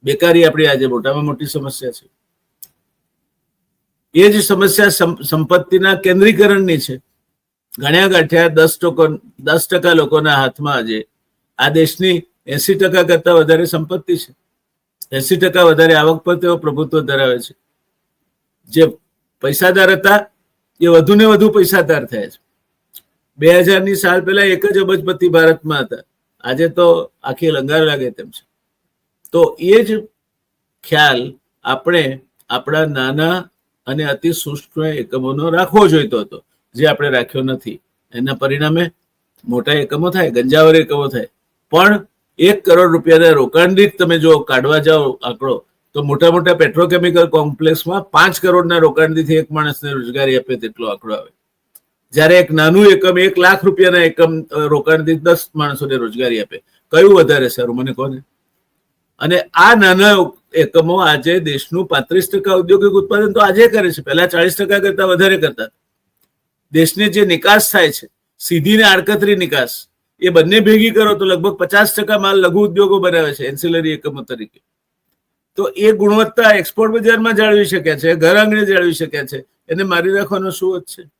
બેકારી આપણી આજે મોટામાં મોટી સમસ્યા છે. એ જ સમસ્યા સંપત્તિના કેન્દ્રીકરણની છે. ગણ્યા ગાંઠ્યા 10% લોકોના હાથમાં આજે આ દેશની 80% કરતા વધારે સંપત્તિ છે. 80% વધારે આવક પર તેઓ પ્રભુત્વ ધરાવે છે. જે પૈસાદાર હતા એ વધુ ને વધુ પૈસાદાર થયા છે. 2000ની સાલ પહેલા 1 જ અબજપતિ ભારતમાં હતા. આજે તો આખી લંગાર લાગે તેમ છે. તો એ જ ખ્યાલ આપણે આપણા નાના અને અતિ સૂક્ષ્મ એકમોનો રાખવો જોઈતો હતો, જે આપણે રાખ્યો નથી. એના પરિણામે મોટા એકમો થાય, ગંજાવર એકમો થાય. પણ 1 કરોડ રૂપિયાના રોકાણ દીઠ તમે જો કાઢવા જાઓ આંકડો, તો મોટા મોટા પેટ્રોકેમિકલ કોમ્પ્લેક્સમાં 5 કરોડના રોકાણ દીઠ એક માણસને રોજગારી આપે તેટલો આંકડો આવે. જ્યારે એક નાનું એકમ 1 લાખ રૂપિયાના એકમ રોકાણ દીઠ 10 માણસોને રોજગારી આપે. કયું વધારે સારું મને કહો ને? અને આ નાના એકમો આજે દેશનું 35% ઔદ્યોગિક ઉત્પાદન તો આજે કરે છે. પહેલા 40% કરતા વધારે કરતા. દેશની જે નિકાસ થાય છે, સીધી ને આડકતરી નિકાસ, એ બંને ભેગી કરો તો લગભગ 50% માલ લઘુ ઉદ્યોગો બનાવે છે એન્સિલરી એકમો તરીકે. તો એ ગુણવત્તા એક્સપોર્ટ બજારમાં જાળવી શકે છે, ઘર આંગણે જાળવી શકે છે. એને મારી રાખવાનો શું જ છે?